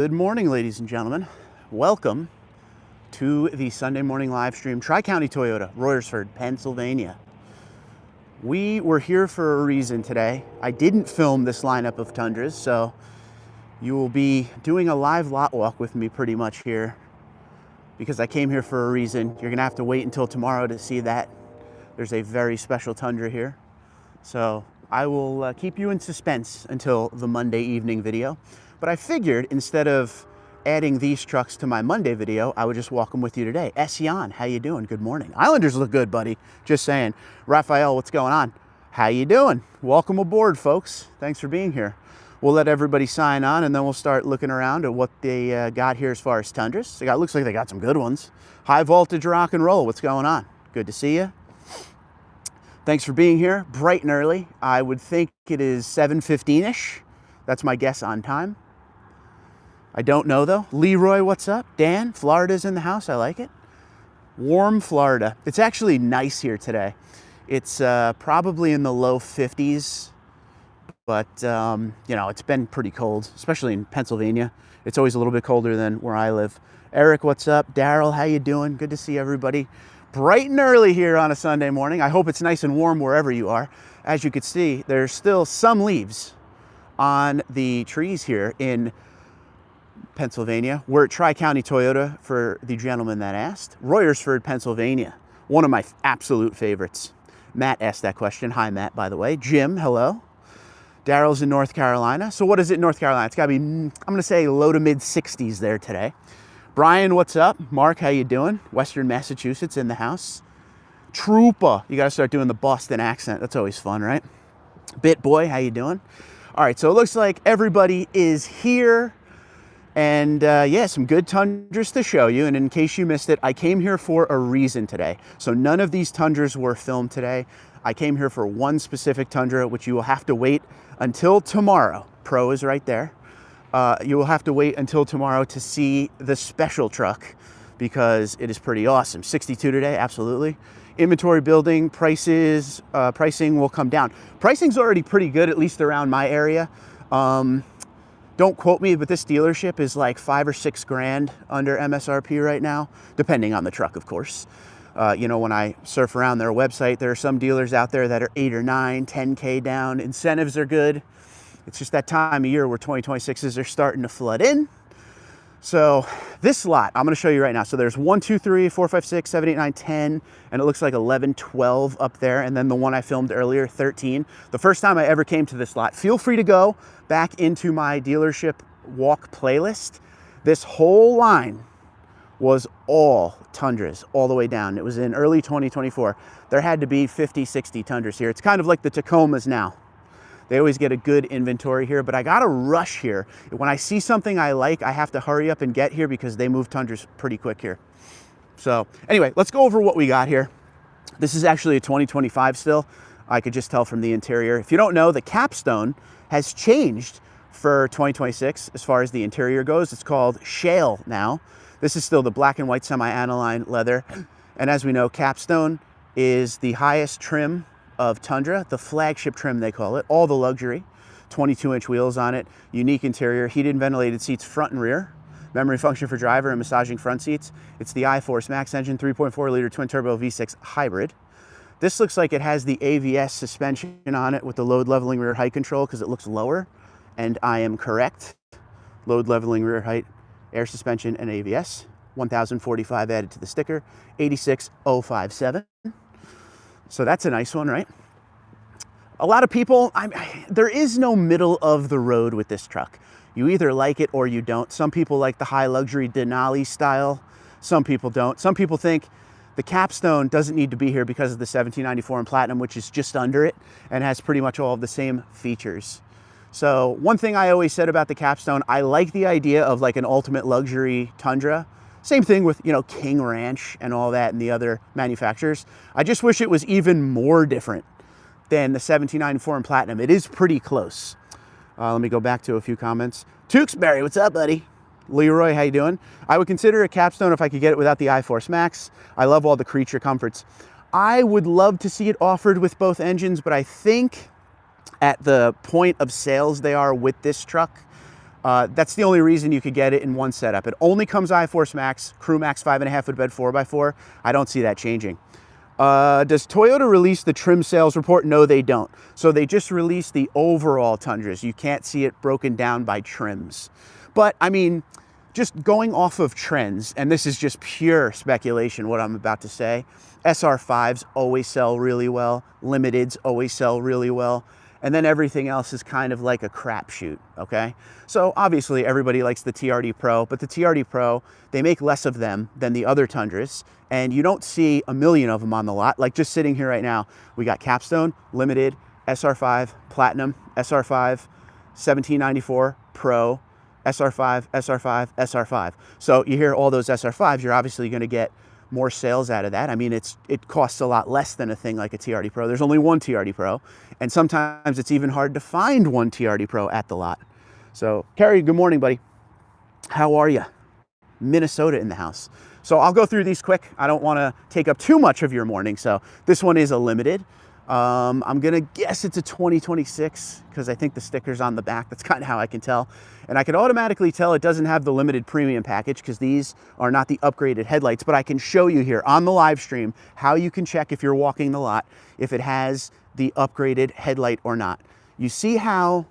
Good morning, ladies and gentlemen. Welcome to the Sunday morning live stream, Tri-County Toyota, Royersford, Pennsylvania. We were here for a reason today. I didn't film this lineup of Tundras, so you will be doing a live lot walk with me pretty much here because I came here for a reason. You're gonna have to wait until tomorrow to see that. There's a very special Tundra here. So I will keep you in suspense until the Monday evening video. But I figured instead of adding these trucks to my Monday video, I would just walk them with you today. Ession, how you doing? Good morning. Islanders look good, buddy. Just saying. Raphael, what's going on? How you doing? Welcome aboard, folks. Thanks for being here. We'll let everybody sign on, and then we'll start looking around at what they got here as far as Tundras. Looks like they got some good ones. High voltage rock and roll. What's going on? Good to see you. Thanks for being here. Bright and early. I would think it is 7:15-ish. That's my guess on time. I don't know though. Leroy, what's up? Dan, Florida's in the house. I like it. Warm Florida. It's actually nice here today. It's probably in the low 50s, but you know, it's been pretty cold, especially in Pennsylvania. It's always a little bit colder than where I live. Eric, what's up? Daryl, how you doing? Good to see everybody. Bright and early here on a Sunday morning. I hope it's nice and warm wherever you are. As you can see, there's still some leaves on the trees here in Pennsylvania. We're at Tri-County Toyota for the gentleman that asked. Royersford, Pennsylvania. One of my absolute favorites. Matt asked that question. Hi, Matt, by the way. Jim, hello. Daryl's in North Carolina. So what is it in North Carolina? It's got to be, I'm going to say low to mid 60s there today. Brian, what's up? Mark, how you doing? Western Massachusetts in the house. Trooper. You got to start doing the Boston accent. That's always fun, right? Bit Boy, how you doing? All right, so it looks like everybody is here. And yeah, some good Tundras to show you. And in case you missed it, I came here for a reason today. So none of these Tundras were filmed today. I came here for one specific Tundra, which you will have to wait until tomorrow. Pro is right there. You will have to wait until tomorrow to see the special truck because it is pretty awesome. 62 today, absolutely. Inventory building, pricing will come down. Pricing's already pretty good, at least around my area. Don't quote me, but this dealership is like $5 or $6 grand under MSRP right now, depending on the truck, of course. You know, when I surf around their website, there are some dealers out there that are 8 or 9, 10K down. Incentives are good. It's just that time of year where 2026s are starting to flood in. So this lot, I'm going to show you right now. So there's 1, 2, 3, 4, 5, 6, 7, 8, 9, 10, and it looks like 11, 12 up there. And then the one I filmed earlier, 13. The first time I ever came to this lot. Feel free to go back into my dealership walk playlist. This whole line was all Tundras all the way down. It was in early 2024. There had to be 50, 60 Tundras here. It's kind of like the Tacomas now. They always get a good inventory here, but I got to rush here. When I see something I like, I have to hurry up and get here because they move Tundras pretty quick here. So anyway, let's go over what we got here. This is actually a 2025 still. I could just tell from the interior. If you don't know, the Capstone has changed for 2026 as far as the interior goes. It's called Shale now. This is still the black and white semi-aniline leather. And as we know, Capstone is the highest trim of Tundra, the flagship trim they call it, all the luxury, 22-inch wheels on it, unique interior, heated and ventilated seats front and rear, memory function for driver and massaging front seats. It's the iForce Max engine, 3.4-liter twin-turbo V6 hybrid. This looks like it has the AVS suspension on it with the load leveling rear height control because it looks lower, and I am correct. Load leveling rear height, air suspension, and AVS. 1,045 added to the sticker, 86,057. So that's a nice one, right? A lot of people, there is no middle of the road with this truck. You either like it or you don't. Some people like the high luxury Denali style. Some people don't. Some people think the Capstone doesn't need to be here because of the 1794 in platinum, which is just under it and has pretty much all of the same features. So one thing I always said about the Capstone, I like the idea of like an ultimate luxury Tundra. Same thing with, you know, King Ranch and all that and the other manufacturers. I just wish it was even more different than the 1794 in platinum. It is pretty close. Let me go back to a few comments. Tewksbury, what's up, buddy? Leroy, how you doing? I would consider a Capstone if I could get it without the iForce Max. I love all the creature comforts. I would love to see it offered with both engines, but I think at the point of sales they are with this truck, That's the only reason you could get it in one setup. It only comes iForce Max, Crew Max 5.5 footbed 4x4. I don't see that changing. Does Toyota release the trim sales report? No, they don't. So they just released the overall Tundras. You can't see it broken down by trims. But I mean, just going off of trends, and this is just pure speculation, what I'm about to say, SR5s always sell really well, Limiteds always sell really well, and then everything else is kind of like a crapshoot, okay? So obviously everybody likes the TRD Pro, but the TRD Pro, they make less of them than the other Tundras, and you don't see a million of them on the lot. Like just sitting here right now, we got Capstone, Limited, SR5, Platinum, SR5, 1794, Pro, SR5, SR5, SR5. So you hear all those SR5s, you're obviously gonna get more sales out of that. I mean, it costs a lot less than a thing like a TRD Pro. There's only one TRD Pro, and sometimes it's even hard to find one TRD Pro at the lot. So, Kerry, good morning, buddy. How are you? Minnesota in the house. So I'll go through these quick. I don't wanna take up too much of your morning. So this one is a Limited. I'm gonna guess it's a 2026 because I think the sticker's on the back. That's kind of how I can tell. And I can automatically tell it doesn't have the Limited premium package because these are not the upgraded headlights, but I can show you here on the live stream how you can check if you're walking the lot, if it has the upgraded headlight or not. You see how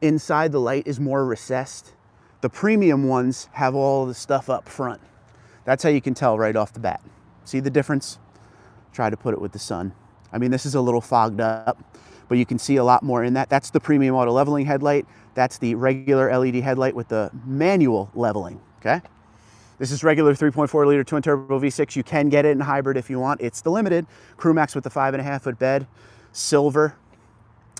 inside the light is more recessed? The premium ones have all the stuff up front. That's how you can tell right off the bat. See the difference? Try to put it with the sun. I mean, this is a little fogged up, but you can see a lot more in that. That's the premium auto leveling headlight. That's the regular LED headlight with the manual leveling, okay? This is regular 3.4 liter twin turbo V6. You can get it in hybrid if you want. It's the Limited. Crew Max with the 5.5 foot bed, silver.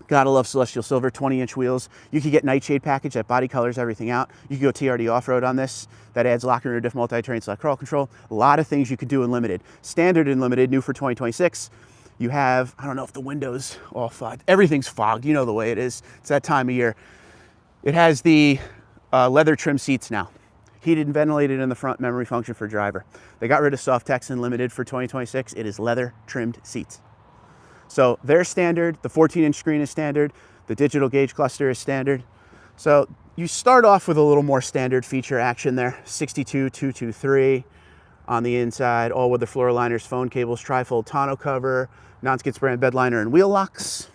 Gotta love Celestial Silver, 20-inch wheels. You could get Nightshade package that body colors everything out. You could go TRD off-road on this. That adds locking rear diff, multi-terrain select crawl control. A lot of things you could do in Limited. Standard in Limited, new for 2026. You have, I don't know if the window's all fogged. Everything's fogged, you know the way it is. It's that time of year. It has the leather trim seats now. Heated and ventilated in the front, memory function for driver. They got rid of soft text in Limited for 2026. It is leather trimmed seats. So they're standard, the 14-inch screen is standard, the digital gauge cluster is standard. So you start off with a little more standard feature action there. 62223 on the inside, all weather floor liners, phone cables, trifold tonneau cover, non-skid brand bed liner and wheel locks.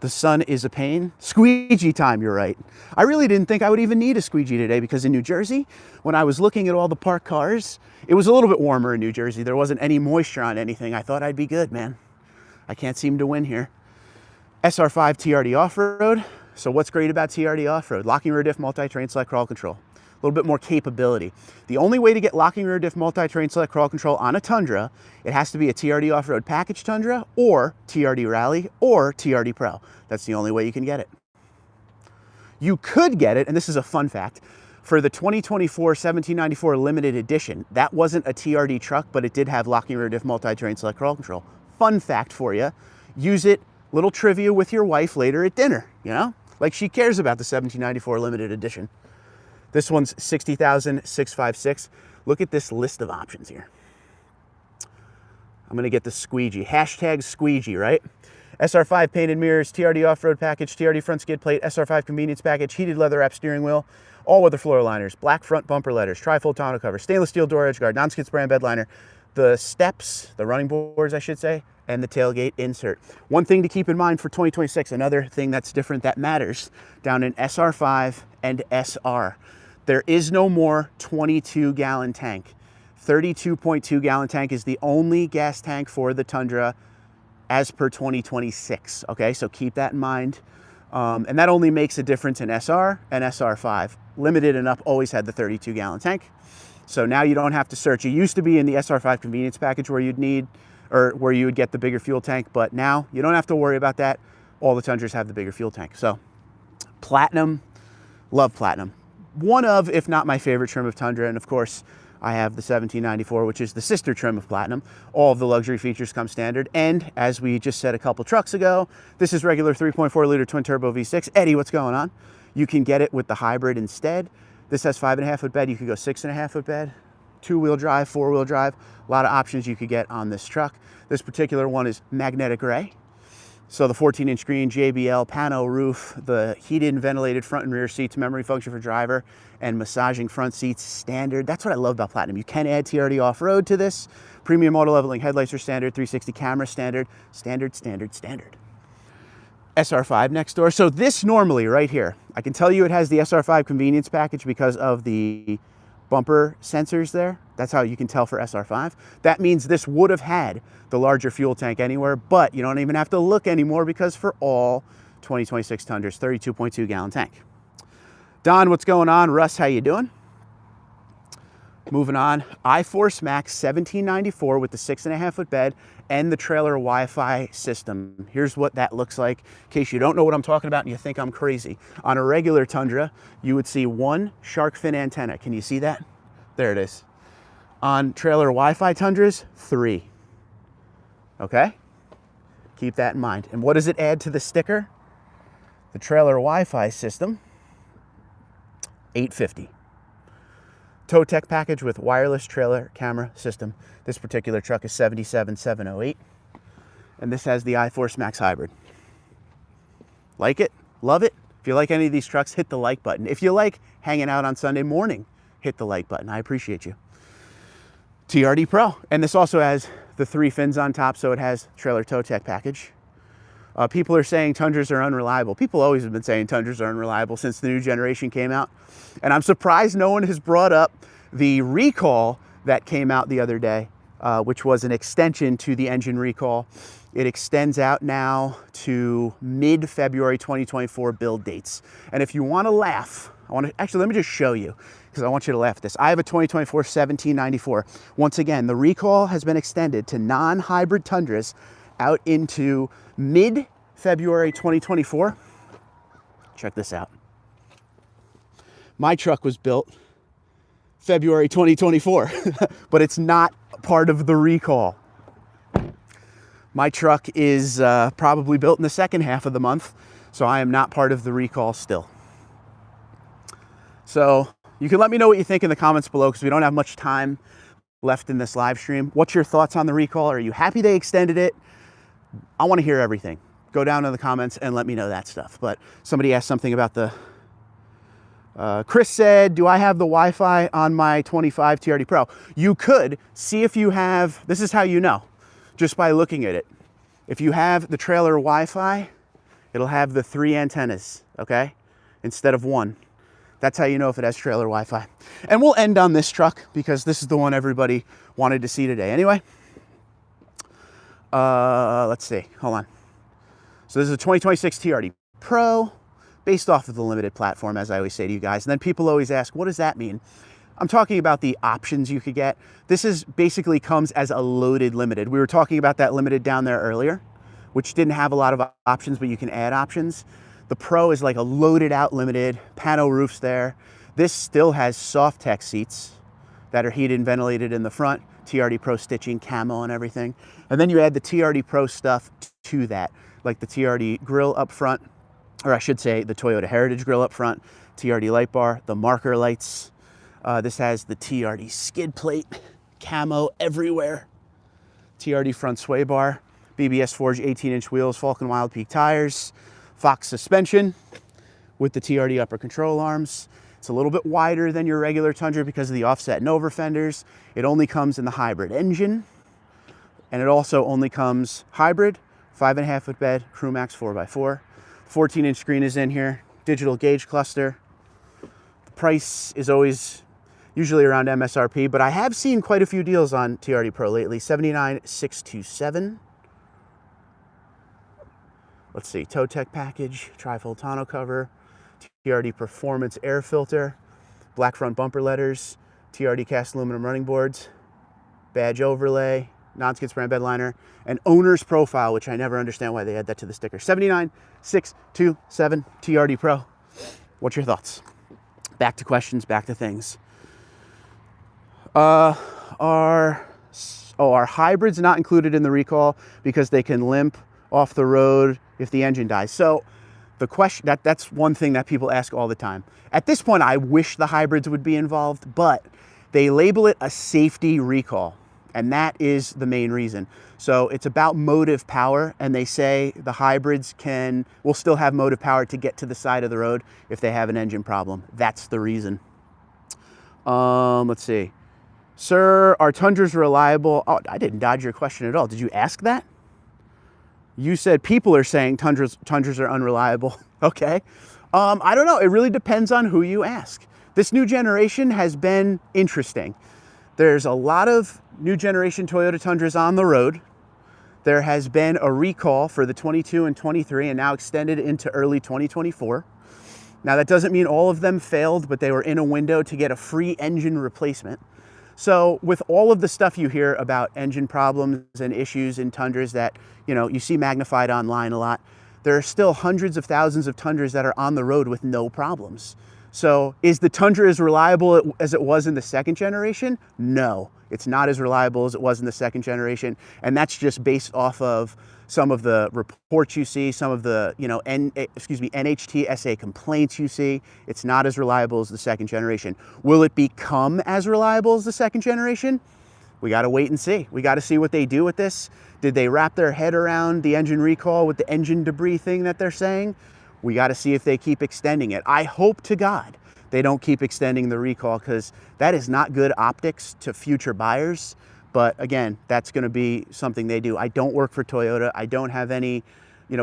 The sun is a pain. Squeegee time, you're right. I really didn't think I would even need a squeegee today because in New Jersey, when I was looking at all the parked cars, it was a little bit warmer in New Jersey. There wasn't any moisture on anything. I thought I'd be good, man. I can't seem to win here. SR5 TRD off-road. So what's great about TRD off-road? Locking rear diff, multi-terrain select crawl control. A little bit more capability. The only way to get locking rear diff, multi-terrain select crawl control on a Tundra, it has to be a TRD off-road package Tundra or TRD Rally or TRD Pro. That's the only way you can get it. You could get it, and this is a fun fact, for the 2024 1794 limited edition. That wasn't a TRD truck, but it did have locking rear diff, multi-terrain select crawl control. Fun fact for you, use it, little trivia with your wife later at dinner, you know? Like she cares about the 1794 limited edition. This one's 60,656. Look at this list of options here. I'm gonna get the squeegee, hashtag squeegee, right? SR5 painted mirrors, TRD off-road package, TRD front skid plate, SR5 convenience package, heated leather wrap steering wheel, all-weather floor liners, black front bumper letters, trifold tonneau cover, stainless steel door edge guard, non-skid brand bed liner, the steps, the running boards, I should say, and the tailgate insert. One thing to keep in mind for 2026, another thing that's different that matters, down in SR5 and SR. There is no more 22-gallon tank. 32.2-gallon tank is the only gas tank for the Tundra as per 2026, okay? So keep that in mind. And that only makes a difference in SR and SR5. Limited and up always had the 32-gallon tank. So now you don't have to search. It used to be in the SR5 convenience package where you'd need, or where you would get the bigger fuel tank, but now you don't have to worry about that. All the Tundras have the bigger fuel tank. So Platinum, love Platinum. One of, if not my favorite trim of Tundra, and of course, I have the 1794, which is the sister trim of Platinum. All of the luxury features come standard. And as we just said a couple trucks ago, this is regular 3.4 liter twin turbo V6. Eddie, what's going on? You can get it with the hybrid instead. This has 5.5 foot bed. You could go 6.5 foot bed, 2-wheel drive, 4-wheel drive. A lot of options you could get on this truck. This particular one is magnetic gray. So the 14-inch screen, JBL, pano roof, the heated and ventilated front and rear seats, memory function for driver, and massaging front seats standard. That's what I love about Platinum. You can add TRD off-road to this. Premium auto leveling headlights are standard, 360 camera standard, standard. SR5 next door. So this normally right here, I can tell you it has the SR5 convenience package because of the bumper sensors there. That's how you can tell for SR5. That means this would have had the larger fuel tank anywhere, but you don't even have to look anymore because for all 2026 Tundras, 32.2 gallon tank. Don, what's going on? Russ, how you doing? Moving on, iForce Max 1794 with the 6.5 foot bed and the trailer Wi-Fi system. Here's what that looks like in case you don't know what I'm talking about and you think I'm crazy. On a regular Tundra, you would see one shark fin antenna. Can you see that? There it is. On trailer Wi-Fi Tundras, 3. Okay? Keep that in mind. And what does it add to the sticker? The trailer Wi-Fi system, $850. Tow tech package with wireless trailer camera system. This particular truck is 77708, and this has the iForce Max Hybrid. Like it? Love it? If you like any of these trucks, hit the like button. If you like hanging out on Sunday morning, hit the like button. I appreciate you. TRD Pro, and this also has the 3 fins on top, so it has trailer tow tech package. People are saying Tundras are unreliable. People always have been saying Tundras are unreliable since the new generation came out. And I'm surprised no one has brought up the recall that came out the other day, which was an extension to the engine recall. It extends out now to mid-February 2024 build dates. And if you want to laugh, actually, let me just show you, because I want you to laugh at this. I have a 2024 1794. Once again, the recall has been extended to non-hybrid Tundras out into mid-February 2024. Check this out. My truck was built February 2024, but it's not part of the recall. My truck is probably built in the second half of the month, so I am not part of the recall still. So you can let me know what you think in the comments below, because we don't have much time left in this live stream. What's your thoughts on the recall? Are you happy they extended it? I want to hear everything. Go down in the comments and let me know that stuff. But somebody asked something about the, Chris said, do I have the Wi-Fi on my 25 TRD Pro? You could see if you have, this is how you know, just by looking at it. If you have the trailer Wi-Fi, it'll have the 3 antennas, okay? Instead of 1. That's how you know if it has trailer Wi-Fi. And we'll end on this truck because this is the one everybody wanted to see today. Anyway. Let's see, hold on. So this is a 2026 TRD Pro based off of the limited platform, as I always say to you guys. And then people always ask, what does that mean? I'm talking about the options you could get. This is basically comes as a loaded limited. We were talking about that limited down there earlier, which didn't have a lot of options, but you can add options. The Pro is like a loaded out limited, pano roofs there. This still has soft tech seats that are heated and ventilated in the front. TRD Pro stitching, camo and everything. And then you add the TRD Pro stuff to that, like the TRD grill up front, or I should say the Toyota Heritage grill up front, TRD light bar, the marker lights. This has the TRD skid plate, camo everywhere. TRD front sway bar, BBS Forge 18-inch wheels, Falcon Wild Peak tires, Fox suspension with the TRD upper control arms. It's a little bit wider than your regular Tundra because of the offset and over fenders. It only comes in the hybrid engine, and it also only comes hybrid, 5.5 foot bed, Crew Max 4x4. 14-inch screen is in here, digital gauge cluster. The price is always usually around MSRP, but I have seen quite a few deals on TRD Pro lately. $79,627. Let's see, tow tech package, trifold tonneau cover, TRD Performance air filter, black front bumper letters, TRD cast aluminum running boards, badge overlay, non-skid spray bed liner, and owner's profile, which I never understand why they add that to the sticker. $79,627 TRD Pro. What's your thoughts? Back to questions, back to things. Are hybrids not included in the recall because they can limp off the road if the engine dies? So the question, that's one thing that people ask all the time. At this point, I wish the hybrids would be involved, but they label it a safety recall. And that is the main reason. So it's about motive power, and they say the hybrids will still have motive power to get to the side of the road if they have an engine problem. That's the reason. Let's see. Sir, are Tundras reliable? Oh, I didn't dodge your question at all. Did you ask that? You said people are saying Tundras are unreliable. Okay. I don't know. It really depends on who you ask. This new generation has been interesting. There's a lot of new generation Toyota Tundras on the road. There has been a recall for the 22 and 23 and now extended into early 2024. Now that doesn't mean all of them failed, but they were in a window to get a free engine replacement. So with all of the stuff you hear about engine problems and issues in Tundras that, you see magnified online a lot, there are still hundreds of thousands of Tundras that are on the road with no problems. So is the Tundra as reliable as it was in the second generation? No, it's not as reliable as it was in the second generation. And that's just based off of some of the reports you see, some of the, NHTSA complaints you see. It's not as reliable as the second generation. Will it become as reliable as the second generation? We got to wait and see. We got to see what they do with this. Did they wrap their head around the engine recall with the engine debris thing that they're saying? We got to see if they keep extending it. I hope to God they don't keep extending the recall, because that is not good optics to future buyers. But again, that's going to be something they do. I don't work for Toyota. I don't have any,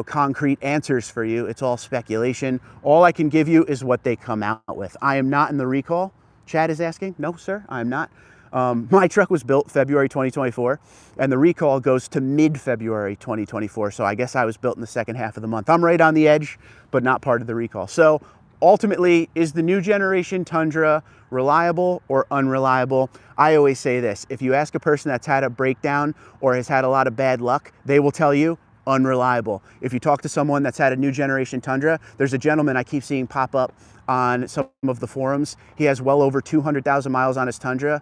concrete answers for you. It's all speculation. All I can give you is what they come out with. I am not in the recall. Chad is asking. No, sir, I'm not. My truck was built February 2024, and the recall goes to mid-February 2024. So I guess I was built in the second half of the month. I'm right on the edge, but not part of the recall. So ultimately, is the new generation Tundra reliable or unreliable? I always say this: if you ask a person that's had a breakdown or has had a lot of bad luck, they will tell you unreliable. If you talk to someone that's had a new generation Tundra, there's a gentleman I keep seeing pop up on some of the forums. He has well over 200,000 miles on his Tundra.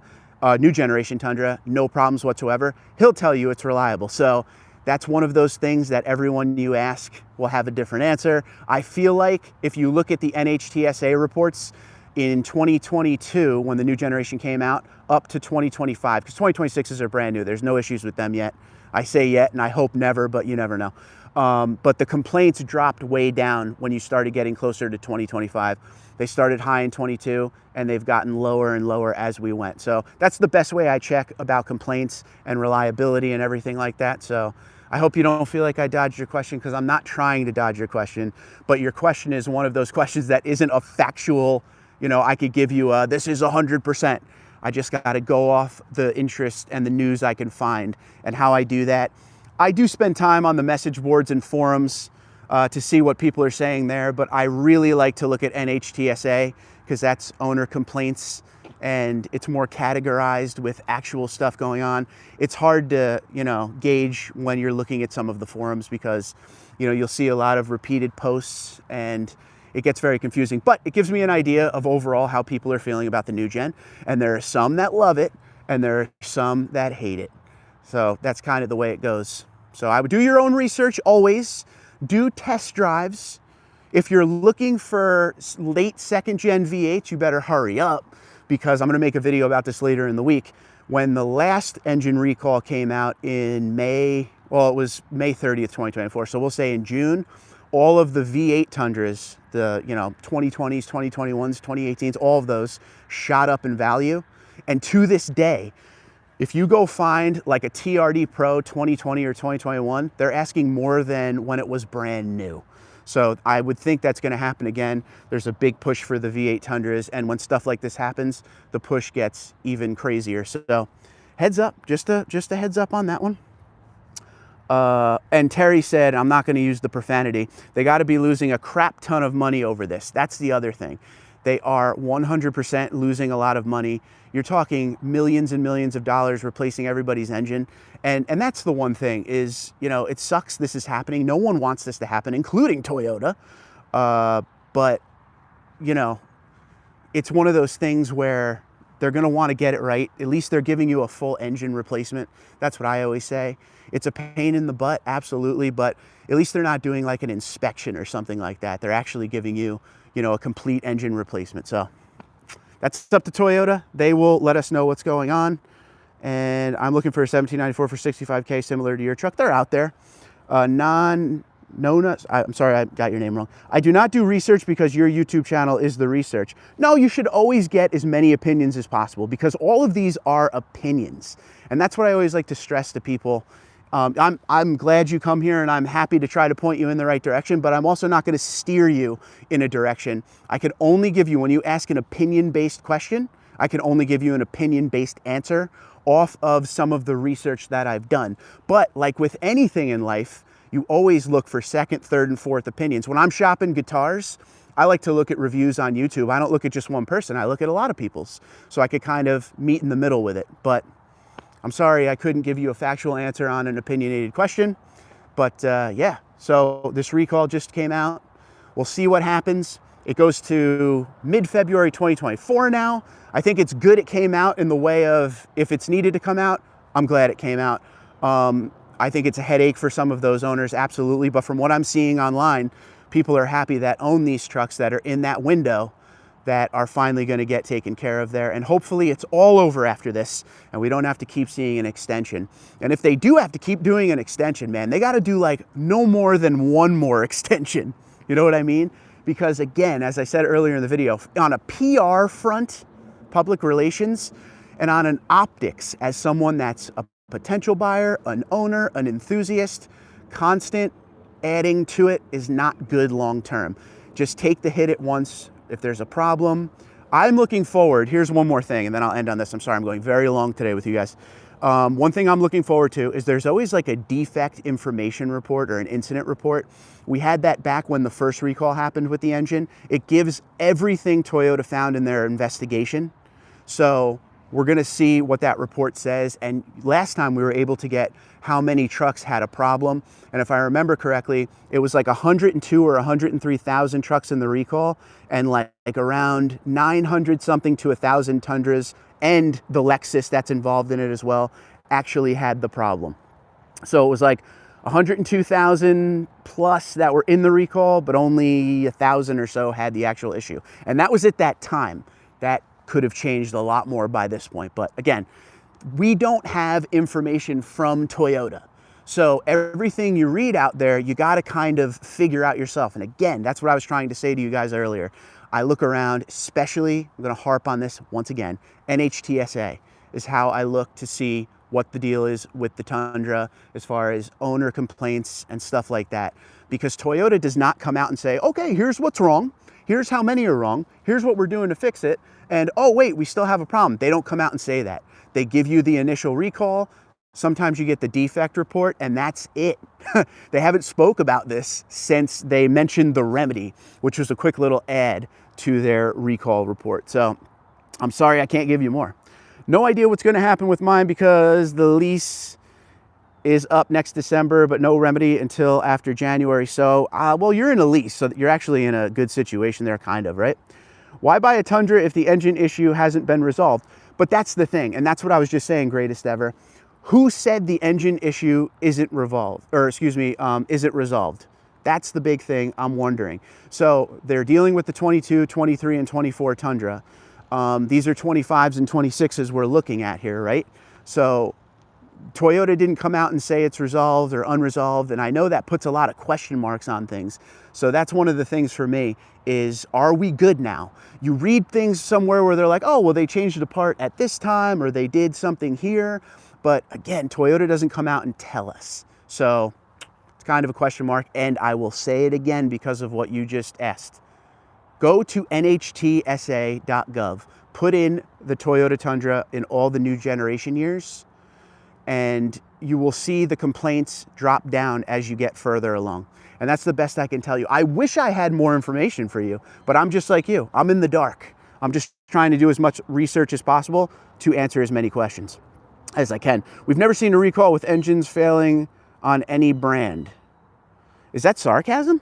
New generation Tundra, no problems whatsoever. He'll tell you it's reliable. So that's one of those things that everyone you ask will have a different answer. I feel like if you look at the NHTSA reports in 2022, when the new generation came out, up to 2025, because 2026s are brand new. There's no issues with them yet. I say yet, and I hope never, but you never know. But the complaints dropped way down when you started getting closer to 2025. They started high in 22, and they've gotten lower and lower as we went. So that's the best way I check about complaints and reliability and everything like that. So I hope you don't feel like I dodged your question, because I'm not trying to dodge your question, but your question is one of those questions that isn't a factual, I could give you this is 100%. I just got to go off the interest and the news I can find. And how I do that, I do spend time on the message boards and forums to see what people are saying there, but I really like to look at NHTSA, because that's owner complaints and it's more categorized with actual stuff going on. It's hard to, gauge when you're looking at some of the forums, because, you'll see a lot of repeated posts and it gets very confusing, but it gives me an idea of overall how people are feeling about the new gen. And there are some that love it and there are some that hate it. So that's kind of the way it goes. So I would do your own research always. Do test drives. If you're looking for late second gen V8s, you better hurry up, because I'm going to make a video about this later in the week. When the last engine recall came out in May, well, it was May 30th, 2024. So we'll say in June, all of the V8 Tundras, the 2020s, 2021s, 2018s, all of those shot up in value. And to this day, if you go find like a TRD Pro 2020 or 2021, they're asking more than when it was brand new. So I would think that's going to happen again. There's a big push for the V8 Tundras, and when stuff like this happens, the push gets even crazier. So heads up, just a heads up on that one. And Terry said, I'm not going to use the profanity. They got to be losing a crap ton of money over this. That's the other thing. They are 100% losing a lot of money. You're talking millions and millions of dollars replacing everybody's engine. And that's the one thing is, it sucks this is happening. No one wants this to happen, including Toyota. But, it's one of those things where they're going to want to get it right. At least they're giving you a full engine replacement. That's what I always say. It's a pain in the butt, absolutely, but at least they're not doing like an inspection or something like that. They're actually giving you, a complete engine replacement. So that's up to Toyota. They will let us know what's going on. and I'm looking for a 1794 for 65K, similar to your truck. They're out there. I'm sorry, I got your name wrong. I do not do research because your YouTube channel is the research. No, you should always get as many opinions as possible because all of these are opinions. And that's what I always like to stress to people. I'm glad you come here and I'm happy to try to point you in the right direction, but I'm also not going to steer you in a direction. I can only give you, when you ask an opinion-based question, I can only give you an opinion-based answer off of some of the research that I've done. But like with anything in life, you always look for second, third, and fourth opinions. When I'm shopping guitars, I like to look at reviews on YouTube. I don't look at just one person. I look at a lot of people's, so I could kind of meet in the middle with it. But I'm sorry I couldn't give you a factual answer on an opinionated question. But yeah, so this recall just came out. We'll see what happens. It goes to mid-February 2024 now. I think it's good it came out in the way of, if it's needed to come out, I'm glad it came out. I think it's a headache for some of those owners, absolutely. But from what I'm seeing online, people are happy that own these trucks that are in that window that are finally going to get taken care of there. And hopefully it's all over after this and we don't have to keep seeing an extension. And if they do have to keep doing an extension, man, they got to do like no more than one more extension. You know what I mean? Because again, as I said earlier in the video, on a PR front, public relations, and on an optics, as someone that's a potential buyer, an owner, an enthusiast, constant adding to it is not good long term. Just take the hit at once if there's a problem. I'm looking forward, here's one more thing, and then I'll end on this. I'm sorry, I'm going very long today with you guys. One thing I'm looking forward to is there's always like a defect information report or an incident report. We had that back when the first recall happened with the engine. It gives everything Toyota found in their investigation. So we're gonna see what that report says. And last time we were able to get how many trucks had a problem. And if I remember correctly, it was like 102 or 103,000 trucks in the recall and like around 900 something to 1,000 Tundras and the Lexus that's involved in it as well actually had the problem. So it was like 102,000 plus that were in the recall, but only 1,000 or so had the actual issue. And that was at that time. That could have changed a lot more by this point. But again, we don't have information from Toyota. So everything you read out there, you got to kind of figure out yourself. And again, that's what I was trying to say to you guys earlier. I look around, especially, I'm going to harp on this once again, NHTSA is how I look to see what the deal is with the Tundra as far as owner complaints and stuff like that. Because Toyota does not come out and say, okay, here's what's wrong. Here's how many are wrong. Here's what we're doing to fix it. And oh, wait, we still have a problem. They don't come out and say that. They give you the initial recall. Sometimes you get the defect report and that's it. They haven't spoke about this since they mentioned the remedy, which was a quick little add to their recall report. So I'm sorry, I can't give you more. No idea what's going to happen with mine because the lease is up next December, but no remedy until after January. So, well, you're in a lease, so you're actually in a good situation there, kind of, right? Why buy a Tundra if the engine issue hasn't been resolved? But that's the thing, and that's what I was just saying, greatest ever. Who said the engine issue isn't resolved? Or excuse me, isn't resolved? That's the big thing I'm wondering. So they're dealing with the 22, 23, and 24 Tundra. These are 25s and 26s we're looking at here, right? So Toyota didn't come out and say it's resolved or unresolved, and I know that puts a lot of question marks on things. So that's one of the things for me is, are we good now? You read things somewhere where they're like, oh, well, they changed the part at this time or they did something here. But again, Toyota doesn't come out and tell us. So it's kind of a question mark, and I will say it again because of what you just asked. Go to nhtsa.gov, put in the Toyota Tundra in all the new generation years, and you will see the complaints drop down as you get further along. And that's the best I can tell you. I wish I had more information for you, but I'm just like you. I'm in the dark. I'm just trying to do as much research as possible to answer as many questions as I can. We've never seen a recall with engines failing on any brand. Is that sarcasm?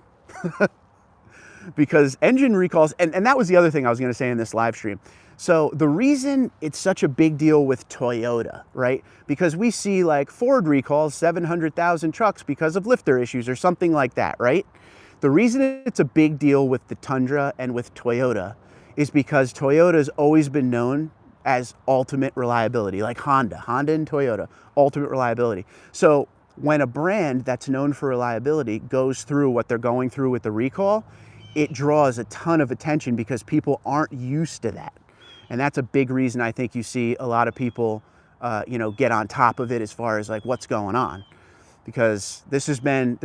Because engine recalls, and that was the other thing I was going to say in this live stream. So the reason it's such a big deal with Toyota, right? Because we see like Ford recalls 700,000 trucks because of lifter issues or something like that, right? The reason it's a big deal with the Tundra and with Toyota is because Toyota's always been known as ultimate reliability, like Honda and Toyota, ultimate reliability. So when a brand that's known for reliability goes through what they're going through with the recall, it draws a ton of attention because people aren't used to that. And that's a big reason I think you see a lot of people, get on top of it as far as like what's going on. Because this has been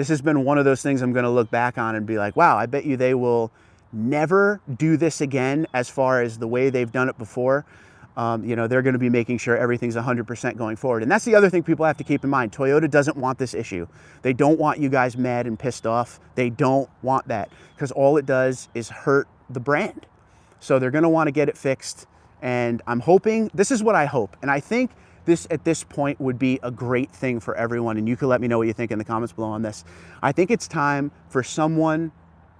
one of those things I'm going to look back on and be like, wow, I bet you they will never do this again as far as the way they've done it before. They're going to be making sure everything's 100% going forward. And that's the other thing people have to keep in mind. Toyota doesn't want this issue. They don't want you guys mad and pissed off. They don't want that because all it does is hurt the brand. So they're going to want to get it fixed. And I'm hoping, this is what I hope. And I think this at this point would be a great thing for everyone. And you can let me know what you think in the comments below on this. I think it's time for someone,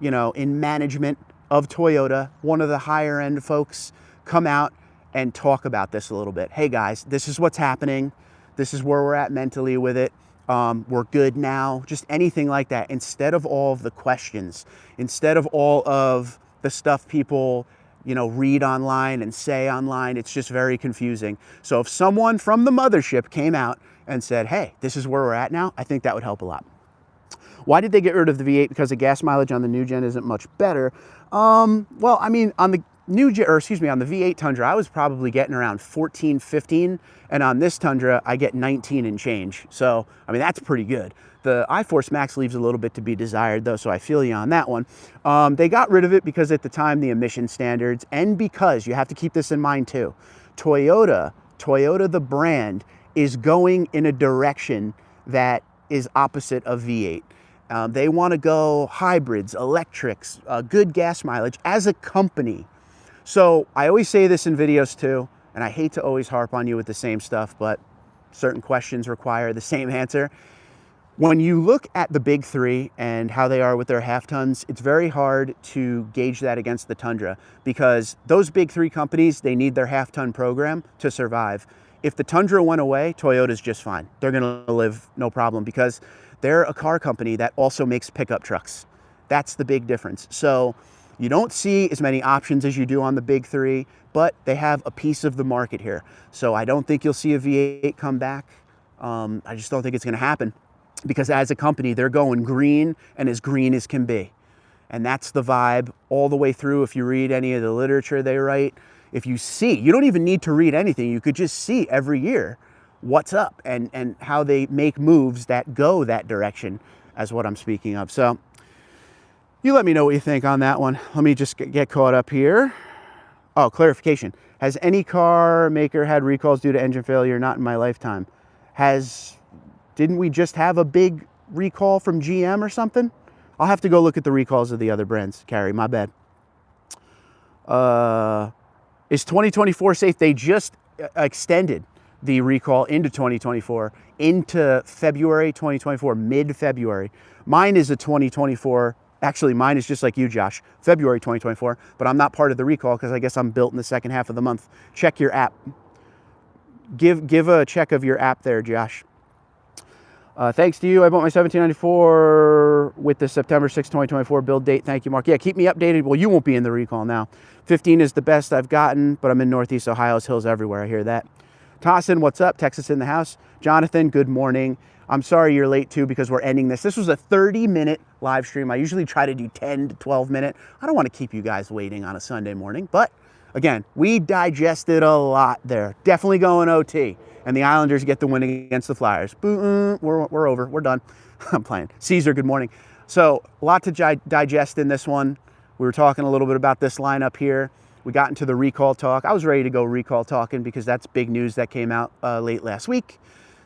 in management of Toyota, one of the higher end folks, come out and talk about this a little bit. Hey guys, this is what's happening. This is where we're at mentally with it. We're good now. Just anything like that. Instead of all of the questions, instead of all of the stuff people read online and say online, it's just very confusing. So if someone from the mothership came out and said, hey, this is where we're at now, I think that would help a lot. Why did they get rid of the V8? Because the gas mileage on the new gen isn't much better. Well, I mean, on the on the V8 Tundra, I was probably getting around 14, 15. And on this Tundra, I get 19 and change. So, I mean, that's pretty good. The iForce Max leaves a little bit to be desired, though, so I feel you on that one. They got rid of it because at the time, the emission standards, and because, you have to keep this in mind too, Toyota the brand, is going in a direction that is opposite of V8. They want to go hybrids, electrics, good gas mileage as a company. So I always say this in videos too, and I hate to always harp on you with the same stuff, but certain questions require the same answer. When you look at the big three and how they are with their half tons, it's very hard to gauge that against the Tundra because those big three companies, they need their half ton program to survive. If the Tundra went away, Toyota's just fine. They're gonna live no problem because they're a car company that also makes pickup trucks. That's the big difference. So you don't see as many options as you do on the big three, but they have a piece of the market here. So I don't think you'll see a V8 come back. I just don't think it's gonna happen. Because as a company, they're going green and as green as can be. And that's the vibe all the way through. If you read any of the literature they write, if you see, you don't even need to read anything. You could just see every year what's up and how they make moves that go that direction as what I'm speaking of. So you let me know what you think on that one. Let me just get caught up here. Oh, clarification. Has any car maker had recalls due to engine failure? Not in my lifetime. Didn't we just have a big recall from GM or something? I'll have to go look at the recalls of the other brands. Carrie, my bad. Is 2024 safe? They just extended the recall into 2024, into February 2024, mid-February. Mine is a 2024. Actually, mine is just like you, Josh, February 2024, but I'm not part of the recall because I guess I'm built in the second half of the month. Check your app. Give a check of your app there, Josh. Thanks to you, I bought my 1794 with the September 6, 2024 build date. Thank you, Mark. Yeah, keep me updated. Well, you won't be in the recall now. 15 is the best I've gotten, but I'm in Northeast Ohio's hills everywhere. I hear that. Tossin, what's up? Texas in the house. Jonathan, good morning. I'm sorry you're late too because we're ending this. This was a 30-minute live stream. I usually try to do 10 to 12 minute. I don't want to keep you guys waiting on a Sunday morning, but again, we digested a lot there. Definitely going OT. And the Islanders get the win against the Flyers. Boom, we're over, we're done. I'm playing. Caesar, good morning. So a lot to digest in this one. We were talking a little bit about this lineup here. We got into the recall talk. I was ready to go recall talking because that's big news that came out late last week.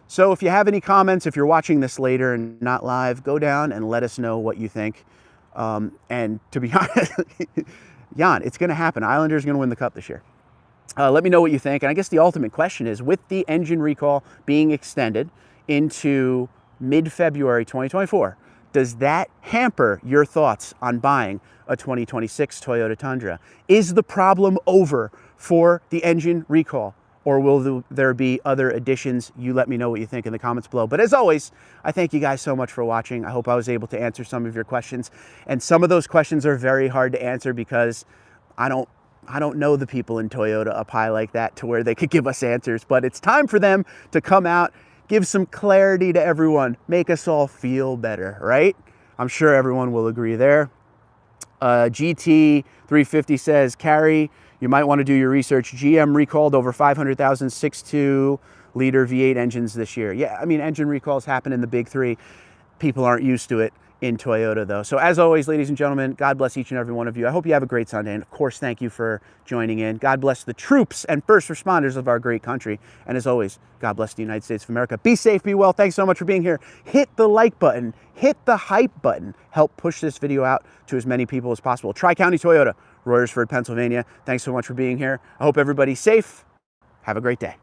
So if you have any comments, if you're watching this later and not live, go down and let us know what you think. And to be honest, Jan, it's gonna happen. Islanders are gonna win the cup this year. Let me know what you think. And I guess the ultimate question is, with the engine recall being extended into mid-February 2024, does that hamper your thoughts on buying a 2026 Toyota Tundra? Is the problem over for the engine recall? Or will there be other additions? You let me know what you think in the comments below. But as always, I thank you guys so much for watching. I hope I was able to answer some of your questions. And some of those questions are very hard to answer because I don't I don't know the people in Toyota up high like that to where they could give us answers, but it's time for them to come out, give some clarity to everyone, make us all feel better, right? I'm sure everyone will agree there. GT 350 says, Carrie, you might want to do your research. GM recalled over 500,000 6.2 liter V8 engines this year. Yeah, I mean, engine recalls happen in the big three. People aren't used to it in Toyota though. So as always, ladies and gentlemen, God bless each and every one of you. I hope you have a great Sunday. And of course, thank you for joining in. God bless the troops and first responders of our great country. And as always, God bless the United States of America. Be safe, be well. Thanks so much for being here. Hit the like button, hit the hype button. Help push this video out to as many people as possible. Tri-County Toyota, Royersford, Pennsylvania. Thanks so much for being here. I hope everybody's safe. Have a great day.